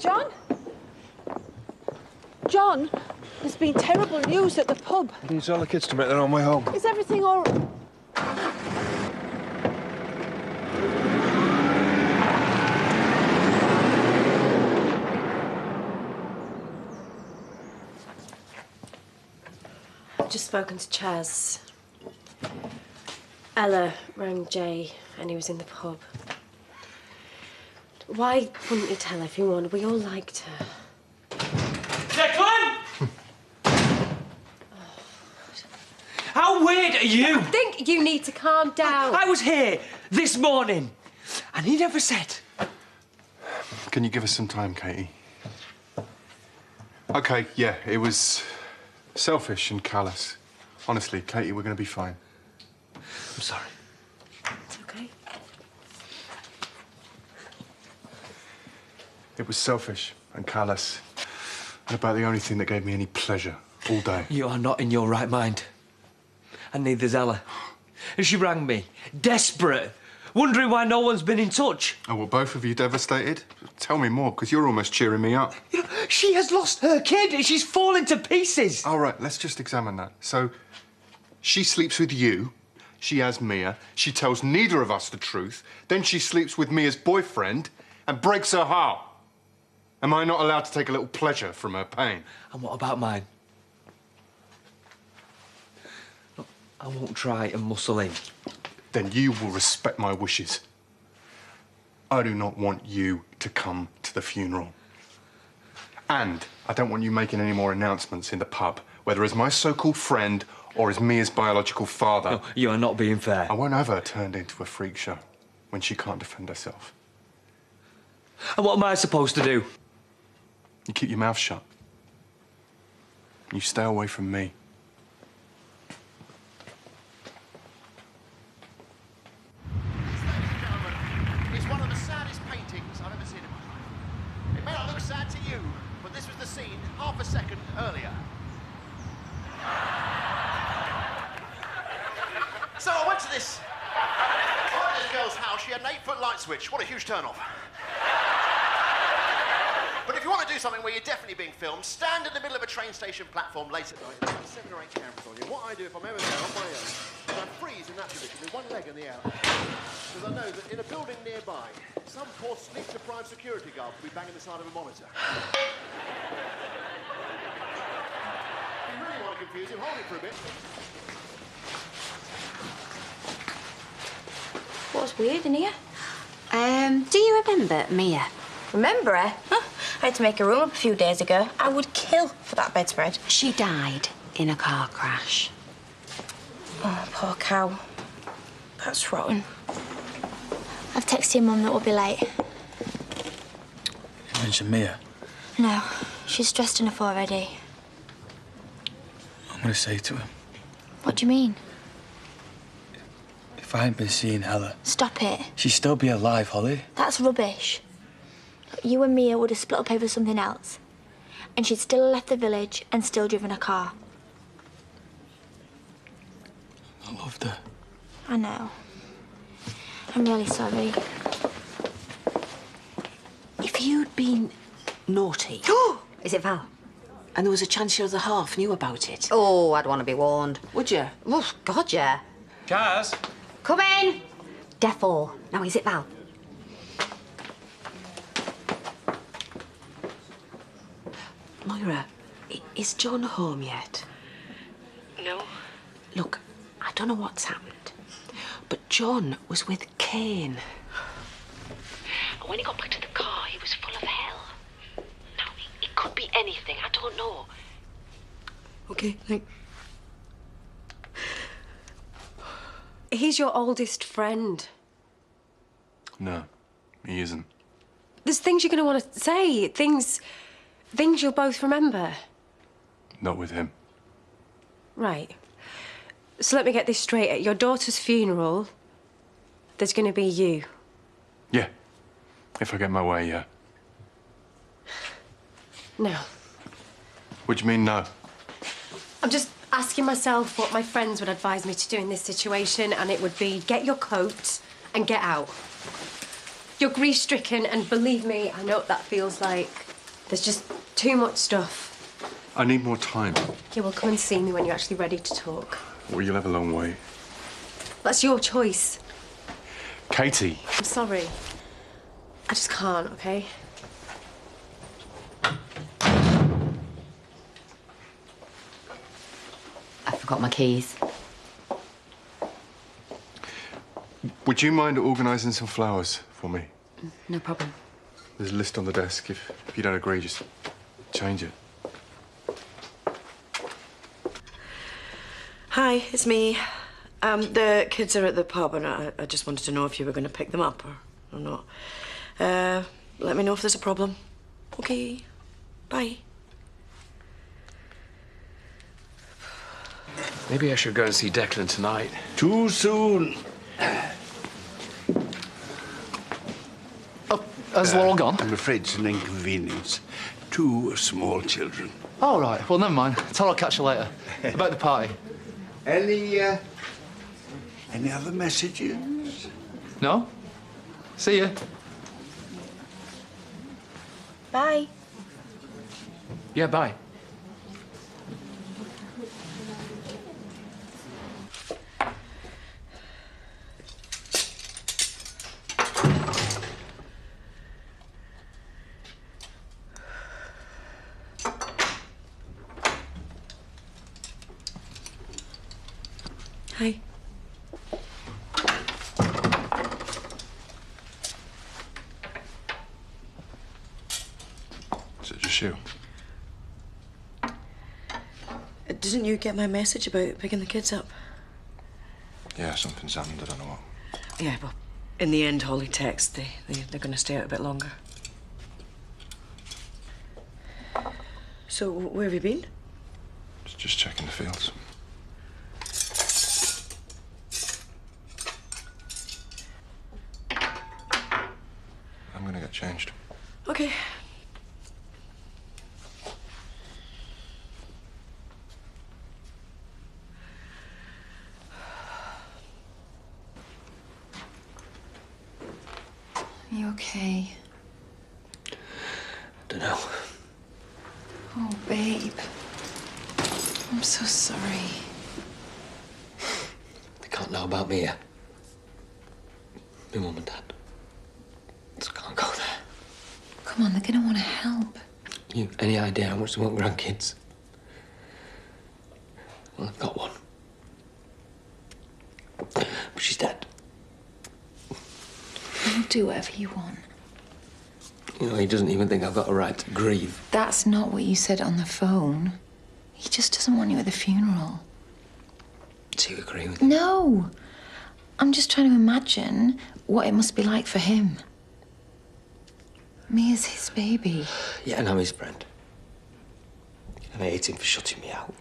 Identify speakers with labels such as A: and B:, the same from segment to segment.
A: John. John, there's been terrible news at the pub.
B: Can you tell the kids to make their own way home?
A: Is everything all right?
C: I've just spoken to Chaz. Ella rang Jay and he was in the pub. Why wouldn't he tell everyone? We all liked her.
D: Declan! How weird are you?
C: I think you need to calm down.
D: I was here this morning and he never said.
B: Can you give us some time, Katie? OK, yeah, it was selfish and callous. Honestly, Katie, we're going to be fine.
D: I'm sorry.
C: It's okay.
B: It was selfish and callous, and about the only thing that gave me any pleasure all day.
D: You are not in your right mind. And neither's Ella. And she rang me, desperate, wondering why no one's been in touch.
B: Oh, were both of you devastated? Tell me more, because you're almost cheering me up.
D: You know, she has lost her kid and she's falling to pieces.
B: All right, let's just examine that. So, she sleeps with you, she has Mia, she tells neither of us the truth, then she sleeps with Mia's boyfriend and breaks her heart. Am I not allowed to take a little pleasure from her pain?
D: And what about mine? Look, I won't try and muscle in.
B: Then you will respect my wishes. I do not want you to come to the funeral. And I don't want you making any more announcements in the pub, whether as my so-called friend or as Mia's biological father.
D: No, you are not being fair.
B: I won't have her turned into a freak show when she can't defend herself.
D: And what am I supposed to do?
B: You keep your mouth shut. You stay away from me.
E: It's one of the saddest paintings I've ever seen in my life. It may not look sad to you, but this was the scene half a second earlier. So I went to this girl's house. She had an 8-foot light switch. What a huge turn-off. But if you want to do something where you're definitely being filmed, stand in the middle of a train station platform late at night. There's 7 or 8 cameras on you. What I do if I'm ever there on my own is I freeze in that position with one leg in the air. Because I know that in a building nearby, some poor sleep-deprived security guard will be banging the side of a monitor. If you really want to confuse him, hold it for a bit.
F: What's weird in here? Do you remember Mia?
G: Remember her? Huh? I had to make a room up a few days ago. I would kill for that bedspread.
F: She died in a car crash.
G: Oh, poor cow. That's rotten.
F: I've texted your mum that we'll be late.
H: You mentioned Mia?
F: No, she's dressed enough already.
H: I'm gonna say to him.
F: What do you mean?
H: If I hadn't been seeing Ella...
F: Stop it.
H: She'd still be alive, Holly.
F: That's rubbish. You and Mia would have split up over something else. And she'd still left the village and still driven a car.
H: I loved her.
F: I know. I'm really sorry.
I: If you'd been naughty...
G: Is it Val?
I: and there was a chance your other half knew about it...
G: Oh, I'd want to be warned.
I: Would you?
G: Oh, God, yeah.
D: Chaz?
G: Come in. Defo. Now, is it Val?
I: Moira, is John home yet?
C: No.
I: Look, I don't know what's happened, but John was with Cain. And when he got back to the car, he was full of hell. Now, it could be anything, I don't know.
C: OK, He's your oldest friend.
B: No, he isn't.
C: There's things you're going to want to say, things you'll both remember.
B: Not with him.
C: Right. So let me get this straight. At your daughter's funeral, there's going to be you.
B: Yeah. If I get my way, yeah.
C: No.
B: What do you mean, no?
C: I'm just asking myself what my friends would advise me to do in this situation, and it would be get your coat and get out. You're grief-stricken, and believe me, I know what that feels like. There's just too much stuff.
B: I need more time.
C: Yeah, well, come and see me when you're actually ready to talk.
B: Well, you'll have a long way.
C: That's your choice.
B: Katie.
C: I'm sorry. I just can't, okay?
I: I forgot my keys.
B: Would you mind organising some flowers for me?
I: No problem.
B: There's a list on the desk. If you don't agree, just change it.
J: Hi, it's me. The kids are at the pub, and I just wanted to know if you were going to pick them up or not. Let me know if there's a problem. Okay, bye.
D: Maybe I should go and see Declan tonight.
K: Too soon.
L: Oh, has Laurel gone?
K: I'm afraid it's an inconvenience. 2 small children.
L: Oh, right. Well, never mind. Tell her I'll catch you later. About the party.
K: Any other messages?
L: No? See ya.
F: Bye.
D: Yeah, bye.
J: Hi.
B: Is it just you?
J: Didn't you get my message about picking the kids up?
B: Yeah, something's happened. I don't know what.
J: Yeah, well, in the end, Holly texted. They're going to stay out a bit longer. So, where have you been?
B: Just checking the fields. I'm gonna get changed.
J: Okay.
M: Are you okay?
D: Don't know.
M: Oh, babe. I'm so sorry.
D: They can't know about me yet. My mum and dad. Just can't go there.
M: Come on, they're gonna want to help.
D: You any idea how much they want grandkids? Well, I've got one. But she's dead.
M: You'll do whatever you want.
D: You know, he doesn't even think I've got a right to grieve.
M: That's not what you said on the phone. He just doesn't want you at the funeral.
D: Do you agree with
M: No. I'm just trying to imagine what it must be like for him. Mia's his baby.
D: Yeah, and I'm his friend. And I hate him for shutting me out.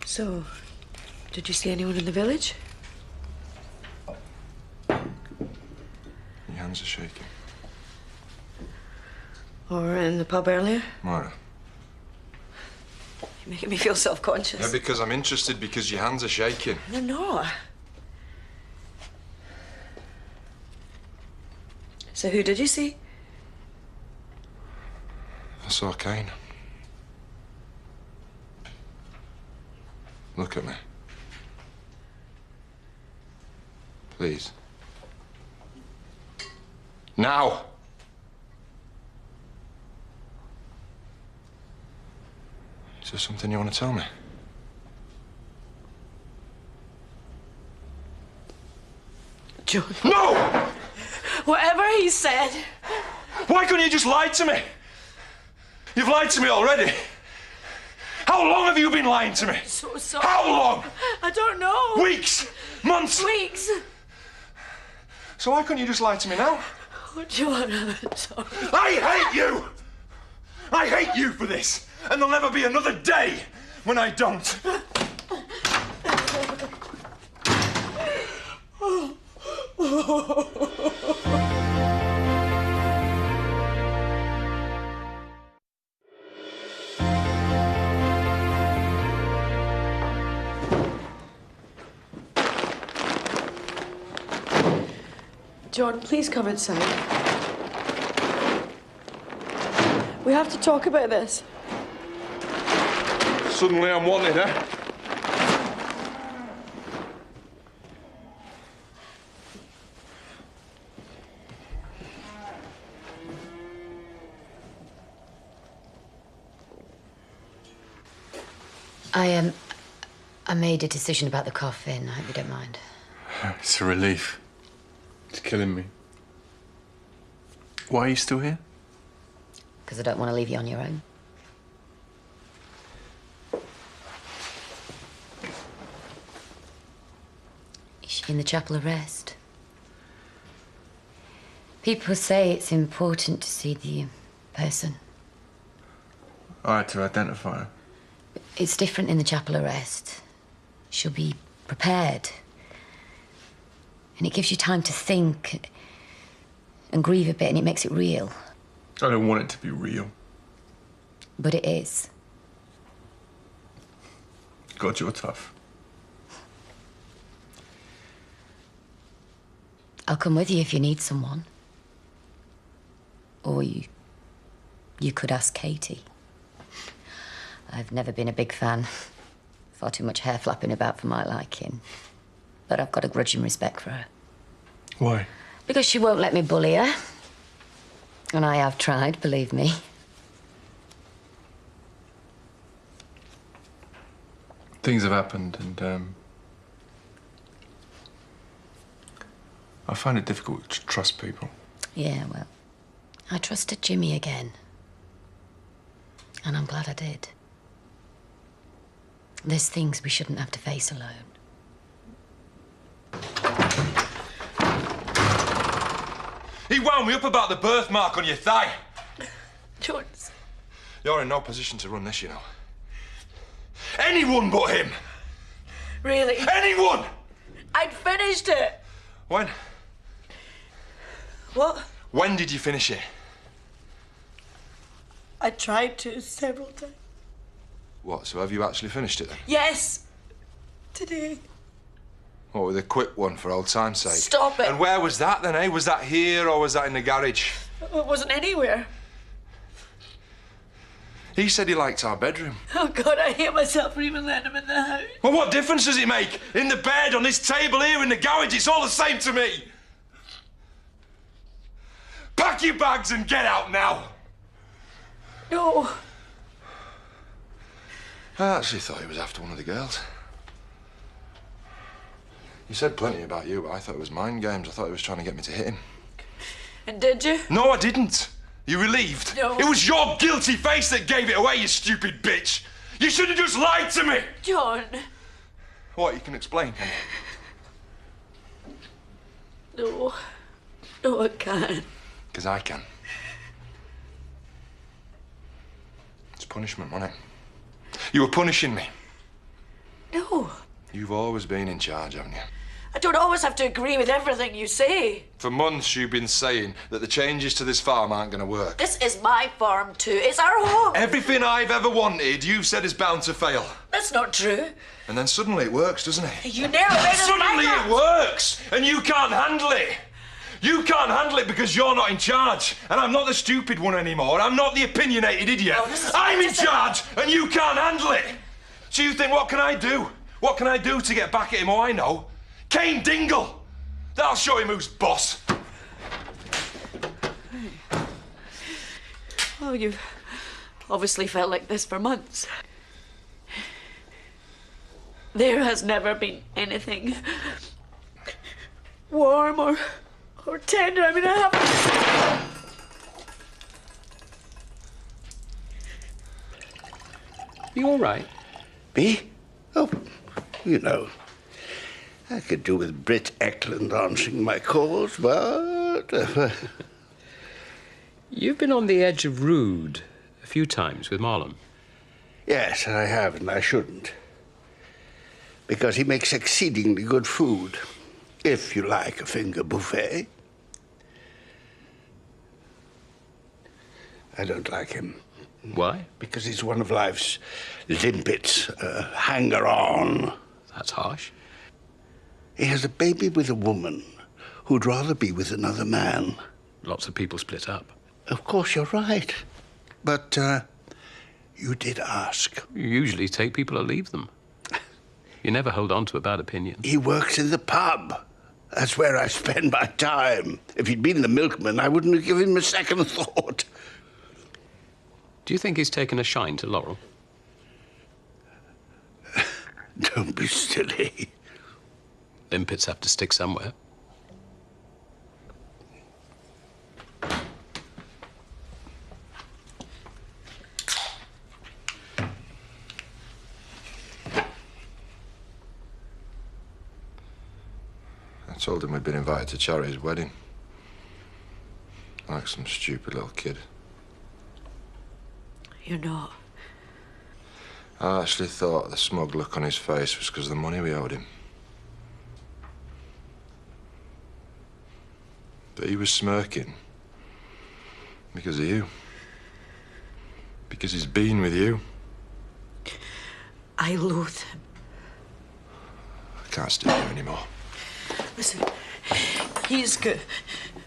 J: So, did you see anyone in the village?
B: Your hands are shaking.
J: Or in the pub earlier?
B: Moira.
J: You're making me feel self-conscious.
B: Yeah, because I'm interested because your hands are shaking.
J: They're not. So who did you see?
B: I saw Cain. Look at me. Please. Now! Is there something you want to tell me?
J: John.
B: No!
J: Whatever he said.
B: Why couldn't you just lie to me? You've lied to me already. How long have you been lying to me?
J: So sorry.
B: How long?
J: I don't know.
B: Weeks? Months?
J: Weeks.
B: So why couldn't you just lie to me now?
J: Oh, John, I'm sorry.
B: I hate you! I hate you for this! And there'll never be another day when I don't.
J: John, please come inside. We have to talk about this.
B: Suddenly I'm wanted, eh?
I: I made a decision about the coffin. I hope you don't mind.
B: It's a relief. It's killing me. Why are you still here?
I: Because I don't want to leave you on your own. Is she in the chapel of rest? People say it's important to see the person.
B: I had to identify her.
I: It's different in the chapel of rest. She'll be prepared. And it gives you time to think and grieve a bit, and it makes it real.
B: I don't want it to be real.
I: But it is.
B: God, you're tough.
I: I'll come with you if you need someone. Or you could ask Katie. I've never been a big fan. Far too much hair flapping about for my liking. But I've got a grudging respect for her.
B: Why?
I: Because she won't let me bully her. And I have tried, believe me.
B: Things have happened, and I find it difficult to trust people.
I: Yeah, well, I trusted Jimmy again. And I'm glad I did. There's things we shouldn't have to face alone.
N: He wound me up about the birthmark on your thigh.
J: Jones.
N: You're in no position to run this, you know. Anyone but him.
J: Really?
N: Anyone!
J: I'd finished it.
N: When?
J: What?
N: When did you finish it?
J: I tried to several times.
N: What, so have you actually finished it then?
J: Yes. Today.
N: What, with a quick one for old time's sake?
J: Stop it.
N: And where was that then, eh? Was that here or was that in the garage?
J: It wasn't anywhere.
N: He said he liked our bedroom.
J: Oh, God, I hate myself for even letting him in the house.
N: Well, what difference does it make? In the bed, on this table here, in the garage, it's all the same to me. Pack your bags and get out now.
J: No.
N: I actually thought he was after one of the girls. He said plenty about you, but I thought it was mind games. I thought he was trying to get me to hit him.
J: And did you?
N: No, I didn't. You relieved?
J: No.
N: It was your guilty face that gave it away, you stupid bitch. You should have just lied to me.
J: John.
N: What, you can explain?
J: No. No, I can't.
N: Because I can. It's punishment, wasn't it? You were punishing me.
J: No.
N: You've always been in charge, haven't you?
J: I don't always have to agree with everything you say.
N: For months you've been saying that the changes to this farm aren't going to work.
J: This is my farm too. It's our home.
N: Everything I've ever wanted, you've said is bound to fail.
J: That's not true.
N: And then suddenly it works, doesn't it?
J: You never made it.
N: Suddenly it works, and you can't handle it. You can't handle it because you're not in charge. And I'm not the stupid one anymore. I'm not the opinionated idiot.
J: Oh,
N: I'm in charge, and you can't handle it. So you think, what can I do? What can I do to get back at him? Oh, I know. Cain Dingle. That'll show him who's boss.
J: Oh, you've obviously felt like this for months. There has never been anything warm or tender. I mean, I haven't...
K: You all right? Me? Oh, you know, I could do with Britt Eklund answering my calls, but...
O: You've been on the edge of rude a few times with Marlon.
K: Yes, I have, and I shouldn't. Because he makes exceedingly good food, if you like a finger buffet. I don't like him.
O: Why?
K: Because he's one of life's limpets, a hanger-on.
O: That's harsh.
K: He has a baby with a woman who'd rather be with another man.
O: Lots of people split up.
K: Of course, you're right. But you did ask.
O: You usually take people or leave them. You never hold on to a bad opinion.
K: He works in the pub. That's where I spend my time. If he'd been the milkman, I wouldn't have given him a second thought.
O: Do you think he's taken a shine to Laurel?
K: Don't be silly.
O: Limpets have to stick somewhere.
N: I told him we'd been invited to Charity's wedding. Like some stupid little kid.
J: You're not.
N: I actually thought the smug look on his face was because of the money we owed him. But he was smirking. Because of you. Because he's been with you.
J: I loathe him.
N: I can't stand you anymore.
J: Listen, he's got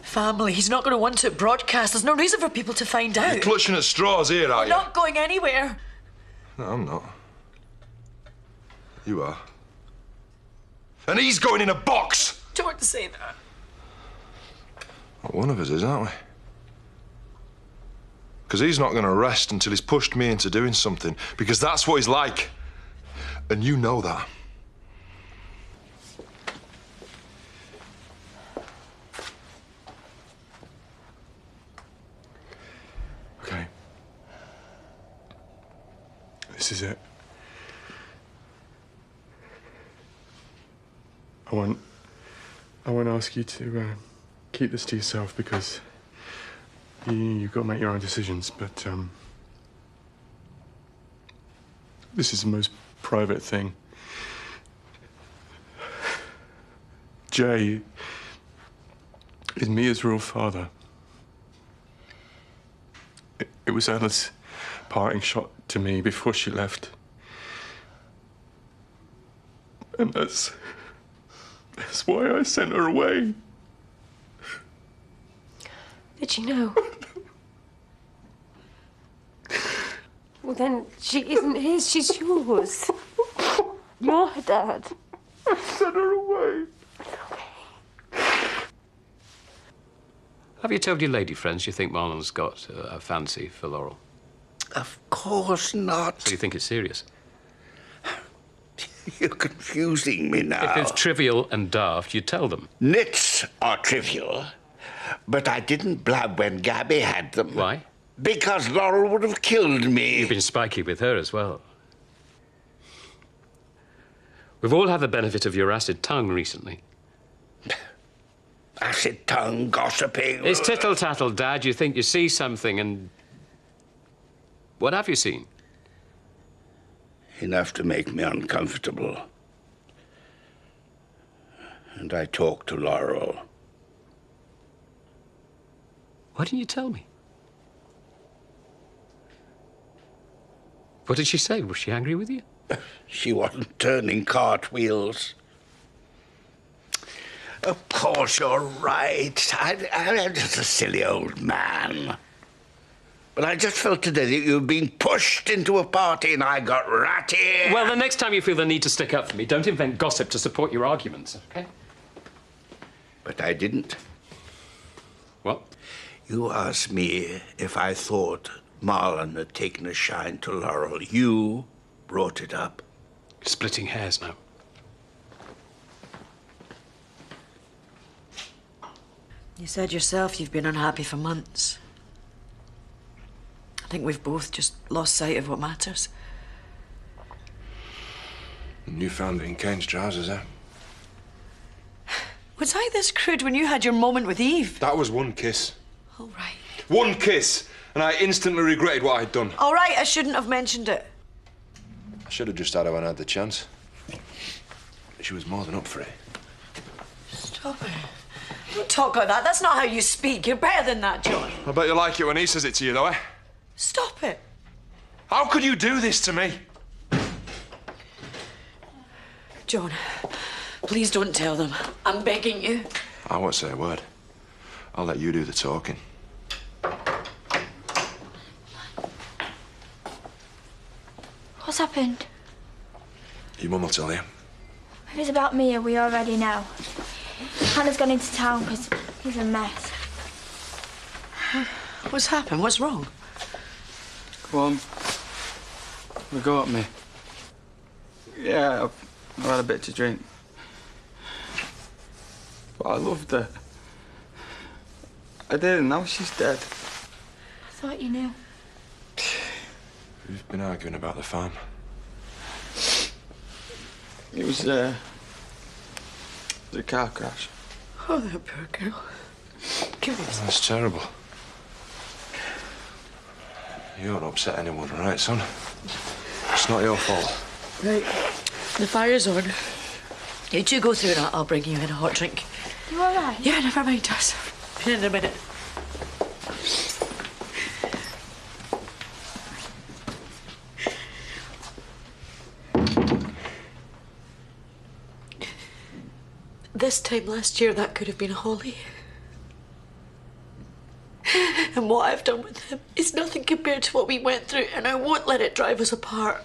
J: family. He's not going to want it broadcast. There's no reason for people to find out.
N: You're clutching at straws here, are
J: We're
N: you?
J: not going anywhere.
N: No, I'm not. You are. And he's going in a box!
J: Don't say that.
N: Well, one of us is, aren't we? Because he's not going to rest until he's pushed me into doing something. Because that's what he's like. And you know that.
B: Okay. This is it. I won't ask you to keep this to yourself because you've got to make your own decisions, but this is the most private thing. Jay is Mia's real father. It was Ella's parting shot to me before she left. And that's why I sent her away.
C: Did you know? Well, then she isn't his, she's yours. You're her dad.
B: I sent her away.
O: Have you told your lady friends you think Marlon's got a fancy for Laurel?
K: Of course not.
O: So you think it's serious?
K: You're confusing me now.
O: If it's trivial and daft, you tell them.
K: Nits are trivial, but I didn't blab when Gabby had them.
O: Why?
K: Because Laurel would have killed me.
O: You've been spiky with her as well. We've all had the benefit of your acid tongue recently.
K: Acid tongue, gossiping.
O: It's tittle-tattle, Dad. You think you see something and... What have you seen?
K: Enough to make me uncomfortable. And I talked to Laurel.
O: Why didn't you tell me? What did she say? Was she angry with you?
K: She wasn't turning cartwheels. Of course, you're right. I'm just a silly old man. But I just felt today that you've been pushed into a party and I got ratty.
O: Well, the next time you feel the need to stick up for me, don't invent gossip to support your arguments, OK?
K: But I didn't.
O: What?
K: You asked me if I thought Marlon had taken a shine to Laurel. You brought it up.
O: Splitting hairs now.
J: You said yourself you've been unhappy for months. I think we've both just lost sight of what matters.
N: And you found it in Cain's trousers, eh?
J: Was I this crude when you had your moment with Eve?
N: That was one kiss.
J: All right.
N: One kiss, and I instantly regretted what I'd done.
J: All right, I shouldn't have mentioned it.
N: I should have just had her when I had the chance. She was more than up for it.
J: Stop it. Don't talk like that. That's not how you speak. You're better than that, John.
N: I bet you like it when he says it to you, though, eh?
J: Stop it.
N: How could you do this to me?
J: John, please don't tell them. I'm begging you.
N: I won't say a word. I'll let you do the talking.
F: What's happened?
N: Your mum will tell you.
F: If it's about Mia, we already know. Hannah's gone into town because he's a mess.
J: What's happened? What's wrong?
H: Go on. Have a go at me. Yeah, I've had a bit to drink. But I loved her. I did, and now she's dead.
F: I thought you knew.
N: We've been arguing about the farm.
H: It was a car crash.
J: Oh, that poor girl. Give me this.
N: That's terrible. You don't upset anyone, right, son? It's not your fault.
J: Right. The fire's on. You two go through and I'll bring you in a hot drink.
F: You all right?
J: Yeah, never mind us. Be in a minute. This time last year, that could have been Holly. And what I've done with him is nothing compared to what we went through, and I won't let it drive us apart.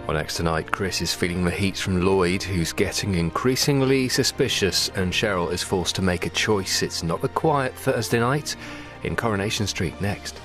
O: Well, next tonight, Chris is feeling the heat from Lloyd, who's getting increasingly suspicious, and Cheryl is forced to make a choice. It's not a quiet Thursday night in Coronation Street next.